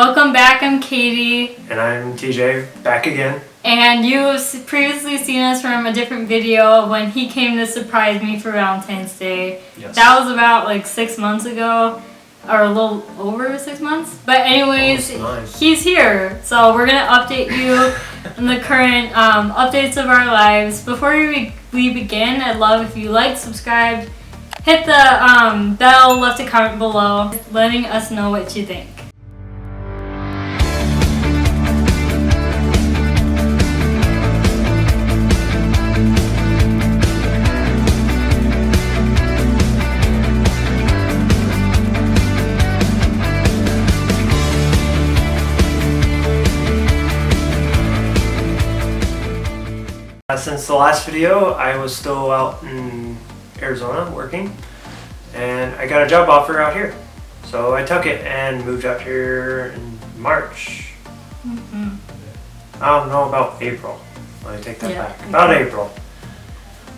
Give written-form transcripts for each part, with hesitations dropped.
Welcome back, I'm Katie. And I'm TJ, back again. And you've previously seen us from a different video when he came to surprise me for Valentine's Day. Yes. That was about like 6 months ago, or a little over 6 months. But anyways, he's here. So we're going to update you on the current updates of our lives. Before we begin, I'd love if you like, subscribe, hit the bell, left a comment below, letting us know what you think. Since the last video, I was still out in Arizona working, and I got a job offer out here. So I took it and moved out here in March. I don't know about April. Let me take that back. About April.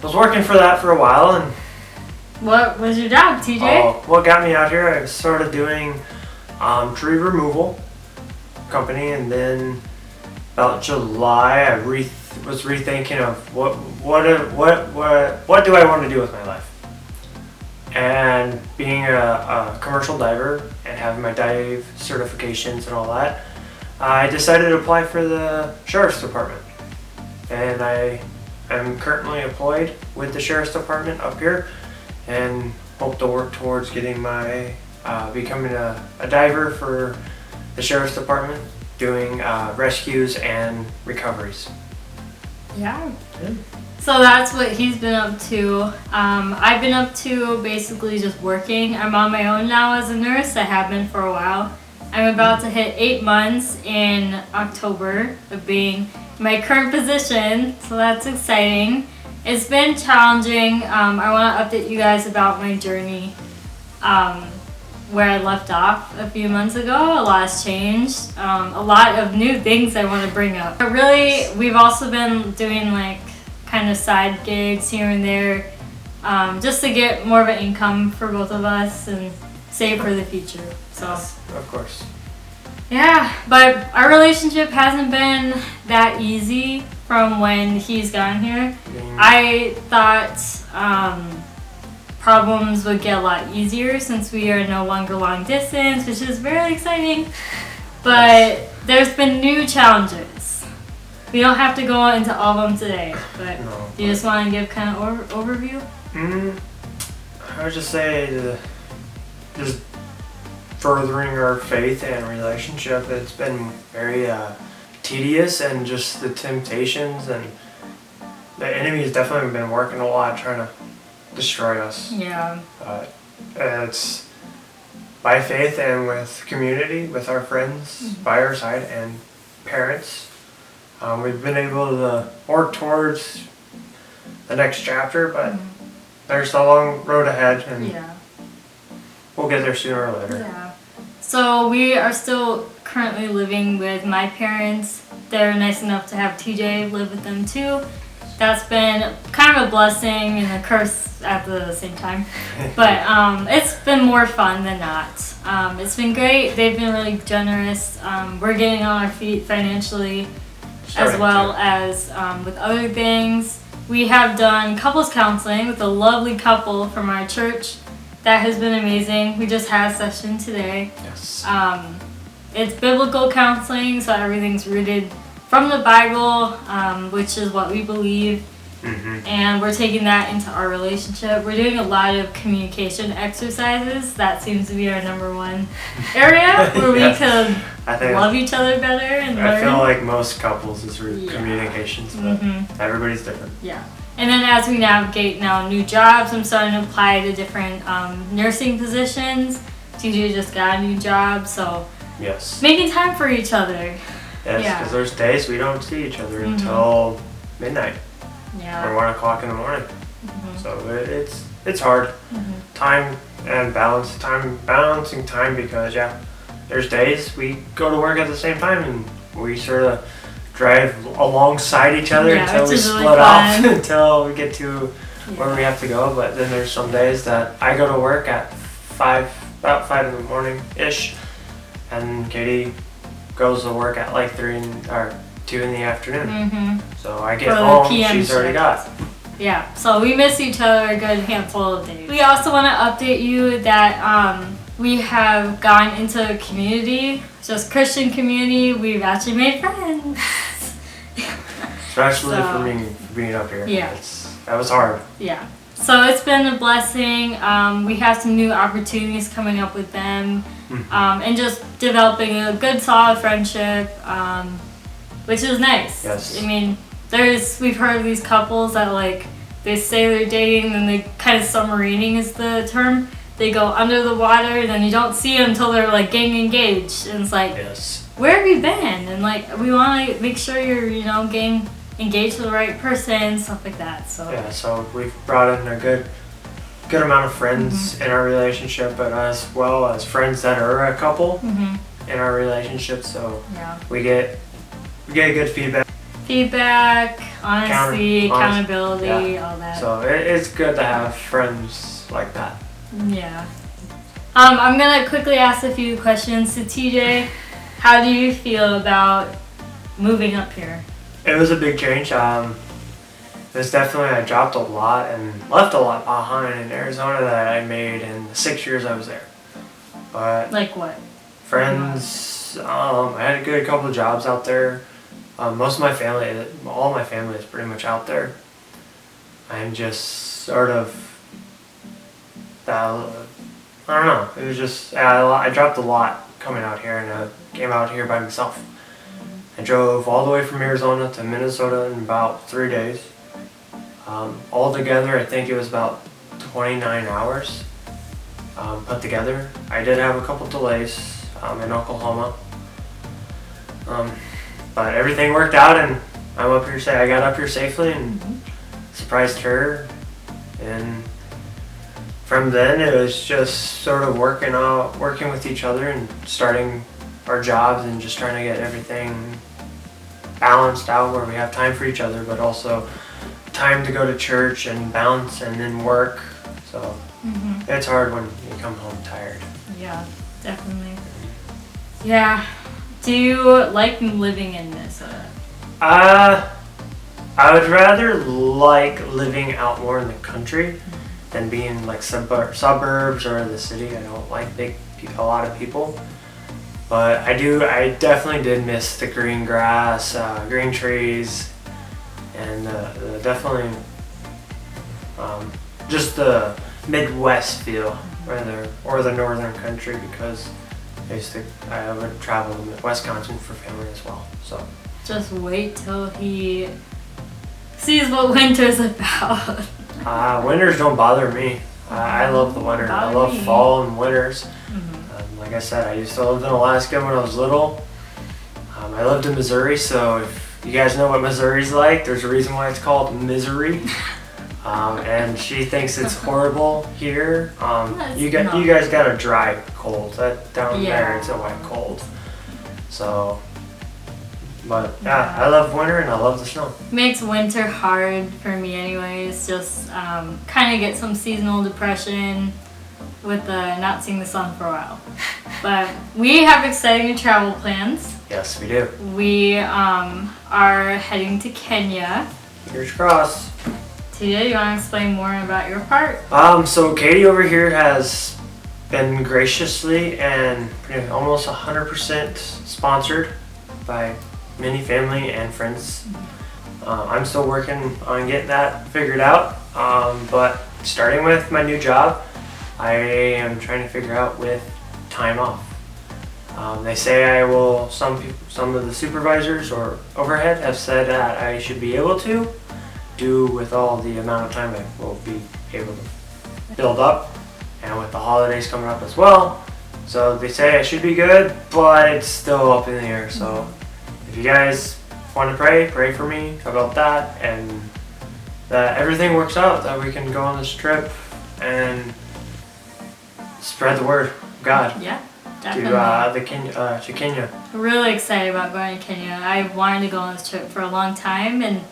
I was working for that for a while, and what was your job, TJ? What got me out here, I started doing tree removal company, and then about July, I was rethinking of what do I want to do with my life. And being a commercial diver and having my dive certifications and all that, I decided to apply for the Sheriff's Department. And I am currently employed with the Sheriff's Department up here, and hope to work towards getting my becoming a diver for the Sheriff's Department, doing rescues and recoveries. Yeah. So that's what he's been up to. I've been up to basically just working. I'm on my own now as a nurse. I have been for a while. I'm about to hit 8 months in October of being my current position, so that's exciting. It's been challenging. I want to update you guys about my journey. Where I left off a few months ago, a lot has changed. A lot of new things I want to bring up. But really, we've also been doing like kind of side gigs here and there, just to get more of an income for both of us and save for the future. So, yes, of course. Yeah, but our relationship hasn't been that easy from when he's gotten here. I thought problems would get a lot easier since we are no longer long distance, which is very exciting. But there's been new challenges. We don't have to go into all of them today, but do you just want to give kind of overview? I would just say just furthering our faith and relationship. It's been very tedious, and just the temptations and the enemy has definitely been working a lot trying to destroy us. Yeah. It's by faith and with community, with our friends by our side and parents. We've been able to work towards the next chapter, but there's a long road ahead, and we'll get there sooner or later. Yeah. So we are still currently living with my parents. They're nice enough to have TJ live with them too. That's been kind of a blessing and a curse at the same time. But it's been more fun than not. It's been great. They've been really generous. We're getting on our feet financially as well as with other things. We have done couples counseling with a lovely couple from our church. That has been amazing. We just had a session today. Yes. It's biblical counseling, so everything's rooted from the Bible, which is what we believe, and we're taking that into our relationship. We're doing a lot of communication exercises. That seems to be our #1 area where we could love each other better and learn. I feel like most couples is communications, but everybody's different. Yeah. And then as we navigate now new jobs, I'm starting to apply to different nursing positions. TJ just got a new job, so making time for each other. Yes, because there's days we don't see each other until midnight or 1 o'clock in the morning. So it's hard. Time and balancing time, because there's days we go to work at the same time and we sort of drive alongside each other until we split off until we get to where we have to go. But then there's some days that I go to work at about 5 in the morning ish, and Katie goes to work at like 2 in the afternoon. Mm-hmm. So I get For the home, PM she's already shift. got. Yeah, so we miss each other a good handful of days. We also want to update you that we have gone into a community, just Christian community. We've actually made friends. Especially So- for me being up here. Yeah. That was hard. Yeah. So it's been a blessing. We have some new opportunities coming up with them, and just developing a good, solid friendship, which is nice. Yes. I mean, we've heard of these couples that like they say they're dating, then they kind of submarining is the term. They go under the water, then you don't see them until they're like getting engaged, and it's like, Yes. where have you been? And like we want to make sure you're getting engaged to the right person, stuff like that. So Yeah, so we've brought in a good amount of friends in our relationship, but as well as friends that are a couple in our relationship. So yeah. we get good Feedback, honesty, Honest- accountability, all that. So it's good to have friends like that. Yeah. I'm gonna quickly ask a few questions to TJ. How do you feel about moving up here? It was a big change. It was definitely, I dropped a lot and left a lot behind in Arizona that I made in the 6 years I was there. But Like what? friends, I had a good couple of jobs out there. Most of my family, all my family is pretty much out there. I'm just sort of, I don't know, it was just, I dropped a lot coming out here, and I came out here by myself. I drove all the way from Arizona to Minnesota in about 3 days. Altogether, I think it was about 29 hours put together. I did have a couple delays in Oklahoma. But everything worked out, and I'm up here. I got up here safely and surprised her. And from then, it was just sort of working with each other and starting our jobs and just trying to get everything balanced out where we have time for each other, but also time to go to church and bounce and then work. So it's hard when you come home tired. Yeah, definitely. Yeah. Do you like living in Minnesota? I would rather like living out more in the country than being like suburbs or the city. I don't like a lot of people. But I definitely did miss the green grass, green trees, and definitely just the Midwest feel or the northern country, because I would travel to Wisconsin for family as well. So Just wait till he sees what winter's about. Winters don't bother me. I love the winter. I Bother love me. fall and winters. Like I said, I used to live in Alaska when I was little. I lived in Missouri, so if you guys know what Missouri's like, there's a reason why it's called Misery. And she thinks it's horrible here. You guys got a dry cold. Down there, it's a wet cold. So, but yeah, I love winter and I love the snow. Makes winter hard for me anyways. Just kind of get some seasonal depression with not seeing the sun for a while. But we have exciting travel plans. Yes, we do. We are heading to Kenya. Fingers crossed. TJ, you want to explain more about your part? So Katie over here has been graciously and almost 100% sponsored by many family and friends. I'm still working on getting that figured out, but starting with my new job, I am trying to figure out with time off. They say I will. Some of the supervisors or overhead have said that I should be able to do with all the amount of time I will be able to build up, and with the holidays coming up as well. So they say I should be good, but it's still up in the air. So if you guys want to pray for me about that, and that everything works out, that we can go on this trip and spread the word of God. Yeah, definitely. To Kenya. Really excited about going to Kenya. I wanted to go on this trip for a long time, and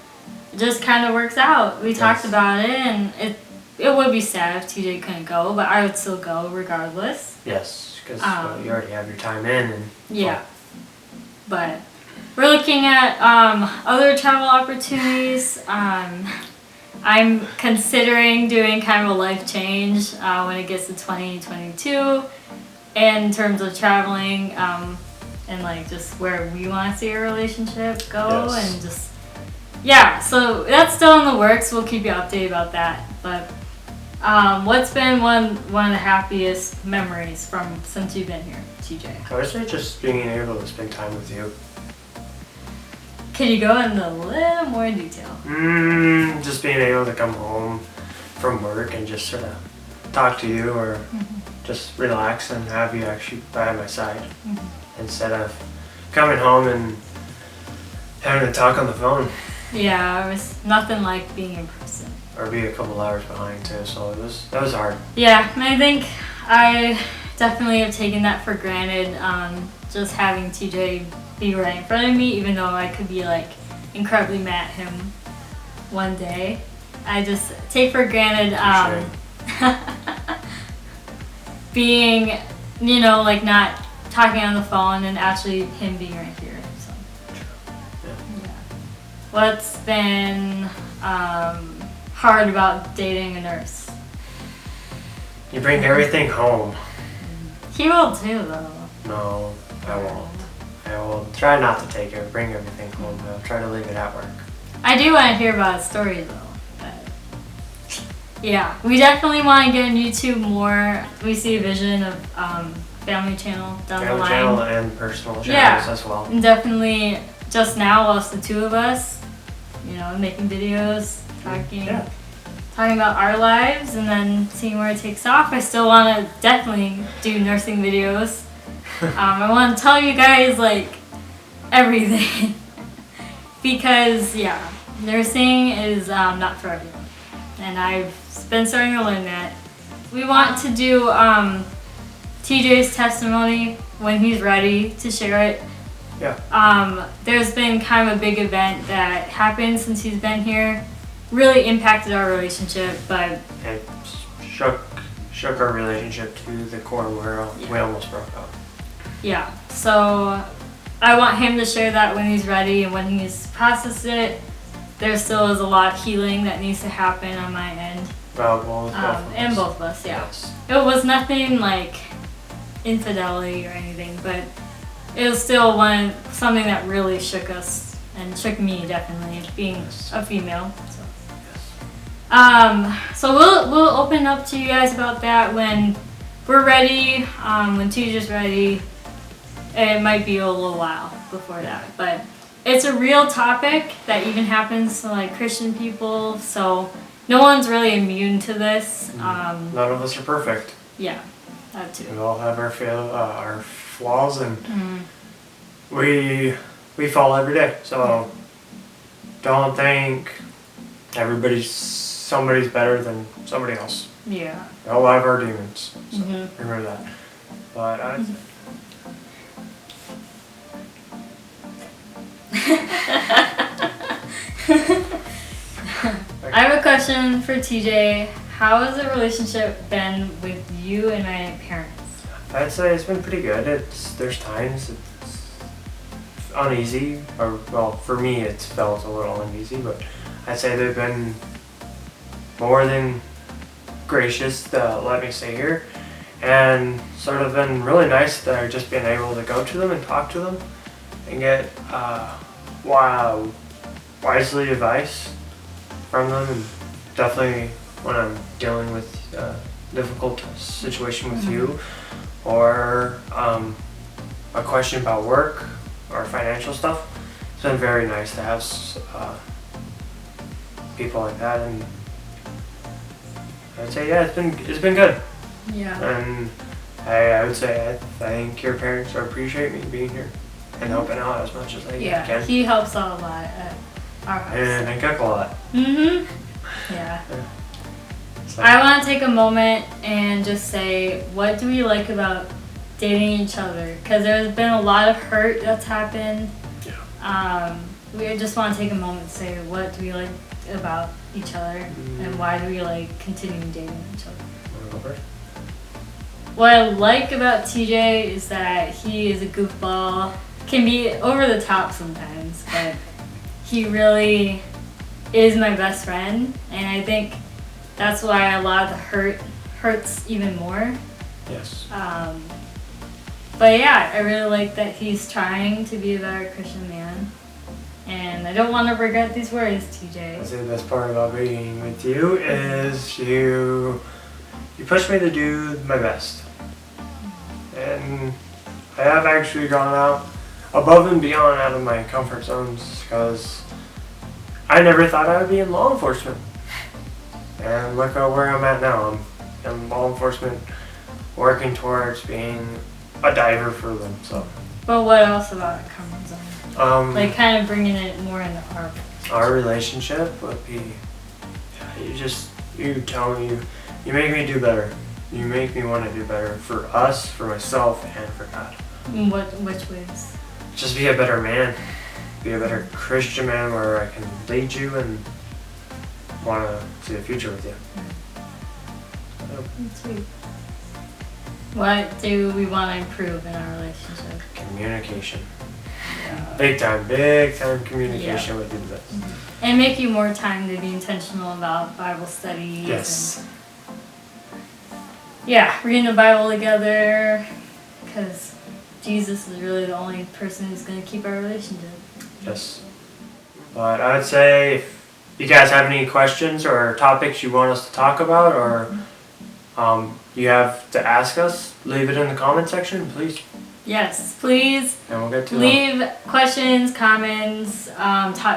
it just kind of works out. We talked about it, and it would be sad if TJ couldn't go, but I would still go regardless. Yes, because you already have your time in. And yeah. But we're looking at other travel opportunities. I'm considering doing kind of a life change when it gets to 2022 in terms of traveling and like just where we want to see our relationship go. Yes. And just, yeah, so that's still in the works. We'll keep you updated about that. But what's been one of the happiest memories from since you've been here, TJ? I would say just being able to spend time with you. Can you go into a little more detail? Just being able to come home from work and just sort of talk to you or just relax and have you actually by my side instead of coming home and having to talk on the phone Yeah, it was nothing like being in person. or be a couple hours behind too. So that was hard. Yeah, and I think I definitely have taken that for granted. Just having TJ be right in front of me, even though I could be like incredibly mad at him one day. I just take for granted being, you know, like not talking on the phone and actually him being right here. So, yeah. What's been hard about dating a nurse? You bring everything home. He will too, though. No, I won't. I will try not to take it, bring everything home. I'll try to leave it at work. I do want to hear about his story though. But yeah, we definitely want to get on YouTube more. We see a vision of family channel down the Family line. channel and personal channels Yeah. as well. And definitely just now, us the two of us, you know, making videos, talking about our lives, and then seeing where it takes off. I still want to definitely do nursing videos. I want to tell you guys like everything because nursing is not for everyone, and I've been starting to learn that. We want to do TJ's testimony when he's ready to share it. Yeah. There's been kind of a big event that happened since he's been here, really impacted our relationship, but It shook our relationship to the core where we almost broke up. yeah, so I want him to share that when he's ready and when he's processed it. There still is a lot of healing that needs to happen on my end. Well, And both of us, yeah. Yes. It was nothing like infidelity or anything, but it was still something that really shook us and shook me definitely, being a female. So we'll open up to you guys about that when we're ready, when TJ's ready. It might be a little while before that, but it's a real topic that even happens to like Christian people, so no one's really immune to this. None of us are perfect. Yeah, that too. We all have our flaws, and we fall every day. So don't think somebody's better than somebody else. Yeah. We all have our demons. So remember that. But I have a question for TJ. How has the relationship been with you and my parents? I'd say it's been pretty good. There's times it's uneasy, or well, for me it's felt a little uneasy, but I'd say they've been more than gracious to let me stay here, and sort of been really nice that I've just been able to go to them and talk to them and get wisely advice from them, and definitely when I'm dealing with a difficult situation with you, or a question about work or financial stuff. It's been very nice to have people like that, and I'd say it's been good. Yeah. And I would say I think your parents appreciate me being here and helping out as much as they can. He helps out a lot at our house. And I cook a lot. Yeah. So. I want to take a moment and just say, what do we like about dating each other? Because there's been a lot of hurt that's happened. Yeah. We just want to take a moment to say, what do we like about each other, and why do we like continuing dating each other? Want to go first? What I like about TJ is that he is a goofball. Can be over the top sometimes, but he really is my best friend, and I think that's why a lot of the hurt hurts even more. Yes. But yeah, I really like that he's trying to be a better Christian man. And I don't want to regret these words, TJ. I'd say the best part about being with you is you push me to do my best. And I have actually gone out above and beyond out of my comfort zones because I never thought I would be in law enforcement. And look at where I'm at now. I'm in law enforcement working towards being a diver for them. So. But what else about a comfort zone? Like kind of bringing it more into our relationship would be, you tell me, you make me do better. You make me want to do better for us, for myself, and for God. Which ways? Just be a better man. Be a better Christian man where I can lead you and want to see the future with you. Sweet. What do we want to improve in our relationship? Communication. Yeah. Big time communication would be the best. And make you more time to be intentional about Bible studies. Yes. And, reading the Bible together, because Jesus is really the only person who's going to keep our relationship. Yes. But I would say if you guys have any questions or topics you want us to talk about or you have to ask us, leave it in the comment section, please. Yes, please. And we'll get to leave questions, comments,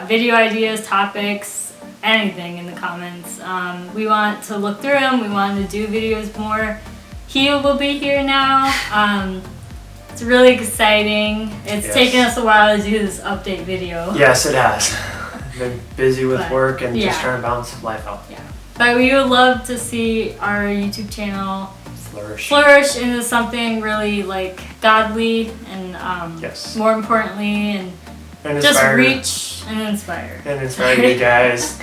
video ideas, topics, anything in the comments. We want to look through them. We want to do videos more. He will be here now. It's really exciting. It's taken us a while to do this update video. Yes, it has. Been busy with work and just trying to balance life out. Yeah. But we would love to see our YouTube channel flourish into something really like godly and more importantly and just reach and inspire. And inspire you guys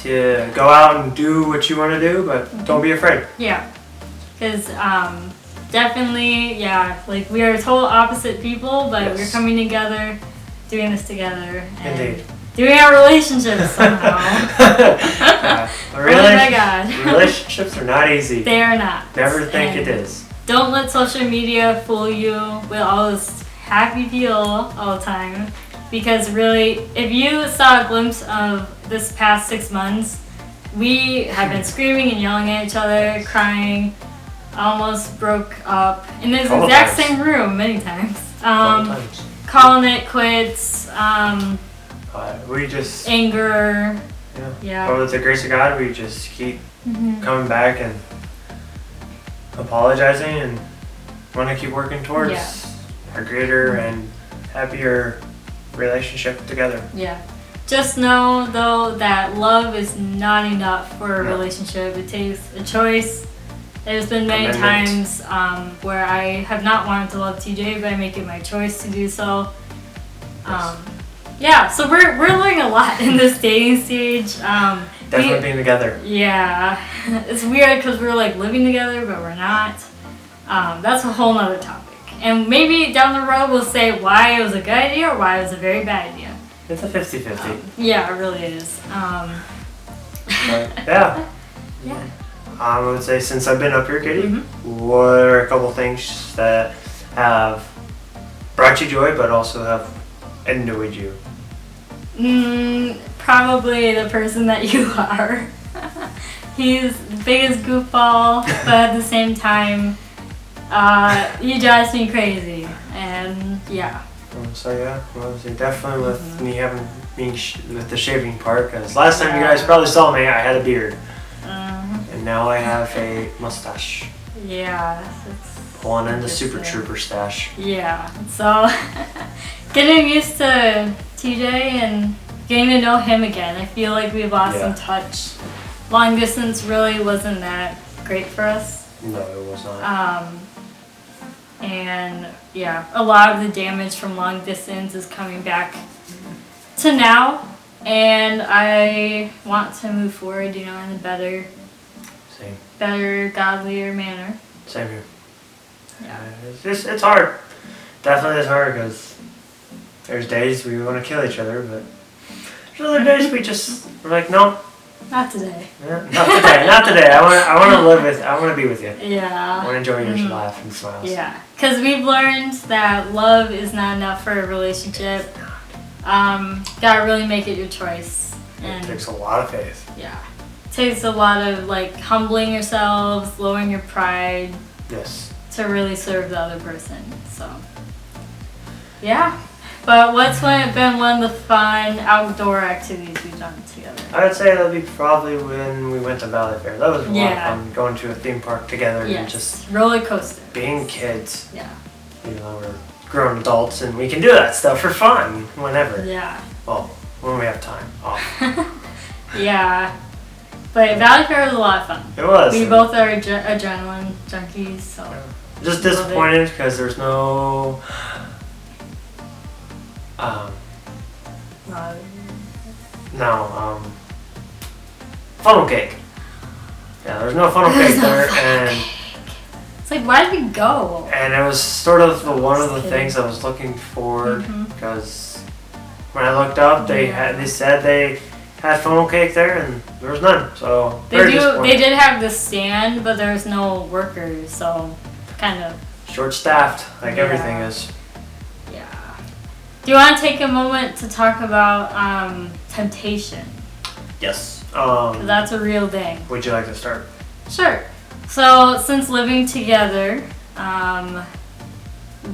to go out and do what you want to do, but don't be afraid. Yeah. Because definitely, like we are total opposite people, but we're coming together, doing this together. And indeed. Doing our relationships somehow. Oh my God. Relationships are not easy. They are not. Never think it is. Don't let social media fool you with all this happy feel all the time. Because really, if you saw a glimpse of this past 6 months, we have been screaming and yelling at each other, crying, almost broke up in this exact same room many times. Calling it quits. We just anger. But with the grace of God, we just keep coming back and apologizing and want to keep working towards a greater and happier relationship together. Yeah. Just know though that love is not enough for a relationship. It takes a choice. There's been many times where I have not wanted to love TJ, but I make it my choice to do so. So we're learning a lot in this dating stage. Definitely being together. Yeah, it's weird because we're like living together, but we're not. That's a whole nother topic. And maybe down the road we'll say why it was a good idea or why it was a very bad idea. It's a 50-50. Yeah, it really is. I would say since I've been up here, Katie, what are a couple things that have brought you joy but also have annoyed you? Probably the person that you are. He's the biggest goofball, but at the same time, he drives me crazy. And definitely with me having with the shaving part, because last time you guys probably saw me, I had a beard. And now I have a mustache. Yeah. Pulling in the Super Trooper stash. Yeah. So, getting used to TJ and getting to know him again. I feel like we've lost some touch. Long distance really wasn't that great for us. No, it was not. And a lot of the damage from long distance is coming back to now. And I want to move forward, in a better, godlier manner. Same here. Yeah. It's hard. Definitely it's hard because there's days we want to kill each other, but there's other days we're like, no. Not today. Yeah, not today. I want to be with you. Yeah. I want to enjoy your laugh and smiles. Yeah, because we've learned that love is not enough for a relationship. Gotta really make it your choice. And it takes a lot of faith. Yeah. It takes a lot of like humbling yourselves, lowering your pride. Yes. To really serve the other person. So, yeah. But what's been one of the fun outdoor activities we've done together? I would say that would be probably when we went to Valley Fair. That was a lot of fun, going to a theme park together and just roller coaster. Being kids. Yeah. You know, we're grown adults and we can do that stuff for fun whenever. Yeah. Well, when we have time off. Yeah. But Valley Fair was a lot of fun. It was. We both are adrenaline junkies, so. Yeah. Just disappointed because there's no. Funnel cake. Yeah, there's no funnel cake there, and it's like, why did we go? And it was sort of one of the things I was looking for because when I looked up, they said they had funnel cake there, and there was none. So they did have the stand, but there was no workers, so kind of short-staffed, like everything is. Yeah. Do you want to take a moment to talk about temptation? Yes. 'Cause that's a real thing. Would you like to start? Sure. So since living together,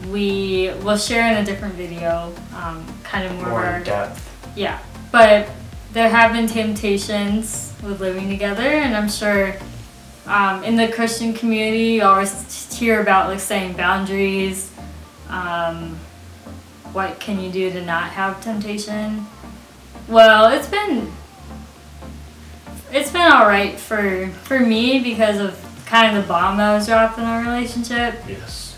we will share in a different video, kind of more in depth. Yeah, but there have been temptations with living together, and I'm sure in the Christian community you always hear about like setting boundaries. What can you do to not have temptation? Well, it's been all right for me because of kind of the bomb that was dropped in our relationship. Yes.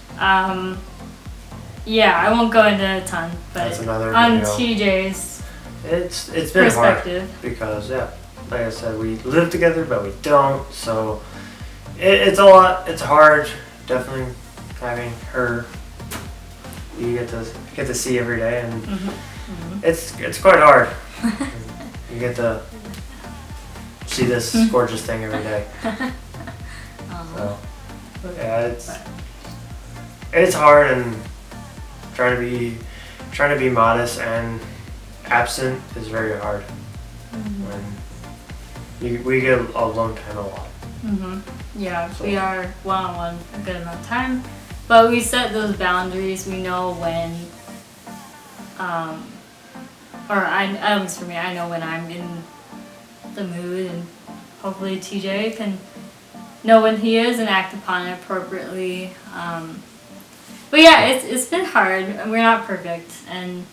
Yeah, I won't go into a ton, but that's another on video. TJ's it's been perspective. Hard because like I said, we live together but we don't, so it's a lot. It's hard, definitely having her. You get to see every day, and it's quite hard. You get to see this gorgeous thing every day. So yeah, it's hard, and trying to be modest and absent is very hard. When we get alone time a lot. Yeah, so we are one-on-one a good amount of time, but we set those boundaries. We know when, at least for me, I know when I'm in the mood, and hopefully TJ can know when he is and act upon it appropriately. But yeah, it's been hard. We're not perfect, and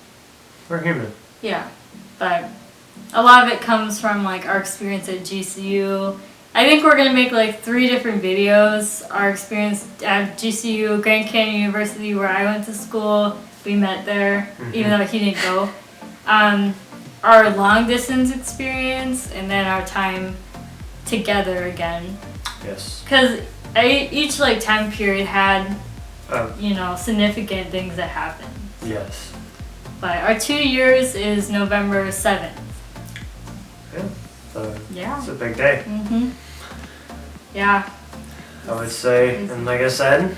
we're human. Yeah, but a lot of it comes from like our experience at GCU. I think we're gonna make like 3 different videos. Our experience at GCU, Grand Canyon University, where I went to school. We met there, even though he didn't go. Our long distance experience, and then our time together again. Yes. Because each like time period had, significant things that happened. Yes. But our 2 years is November 7th. Yeah. It's a big day. Yeah. I would say, and like I said,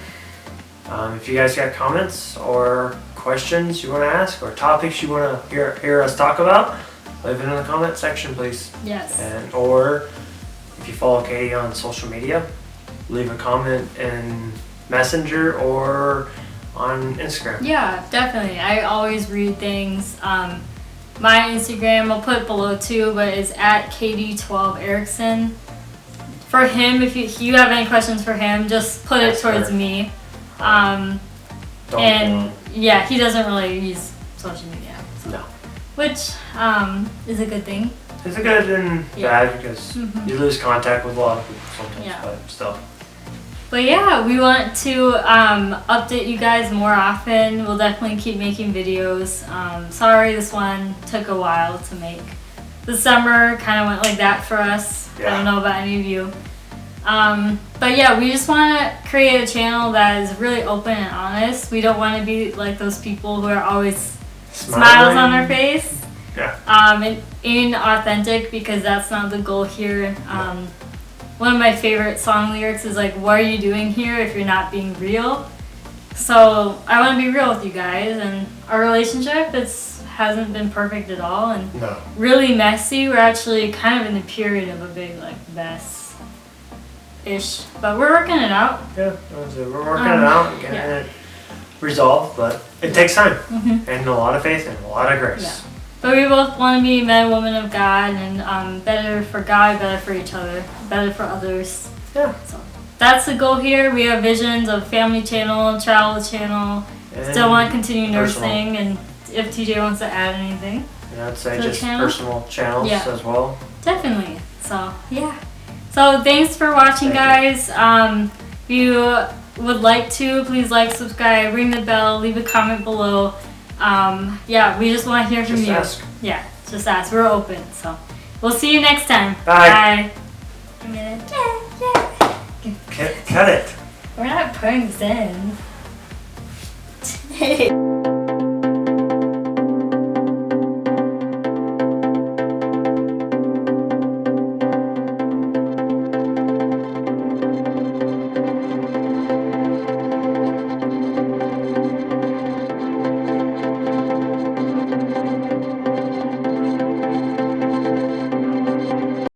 if you guys got comments or questions you want to ask or topics you want to hear us talk about, leave it in the comment section, please. Yes. Or if you follow Katie on social media, leave a comment in Messenger or on Instagram. Yeah, definitely. I always read things. My Instagram, I'll put below too, but it's at KD12Erickson. For him, if you have any questions for him, just put it towards me. Yeah, he doesn't really use social media. So. No. Which is a good thing. It's a good and bad because you lose contact with a lot of people sometimes, but still. But yeah, we want to update you guys more often. We'll definitely keep making videos. Sorry this one took a while to make. The summer kind of went like that for us. I don't know about any of you. But yeah, we just want to create a channel that is really open and honest. We don't want to be like those people who are always smiles on their face. Yeah. And inauthentic, because that's not the goal here. One of my favorite song lyrics is like, "What are you doing here if you're not being real?" So I want to be real with you guys, and our relationship hasn't been perfect at all, and really messy. We're actually kind of in the period of a big like mess-ish, but we're working it out. Yeah, we're working it out and getting it resolved, but it takes time and a lot of faith and a lot of grace. Yeah. But we both want to be men and women of God, and better for God, better for each other, better for others. Yeah. So that's the goal here. We have visions of family channel, travel channel. Still want to continue nursing, and if TJ wants to add anything. Yeah, I'd say just personal channels as well. Definitely. So yeah. So thanks for watching, guys. If you would like to, please like, subscribe, ring the bell, leave a comment below. Yeah, we just want to hear from you. Ask. Yeah, just ask. We're open. So we'll see you next time. Bye. Bye. Cut it. We're not putting this in.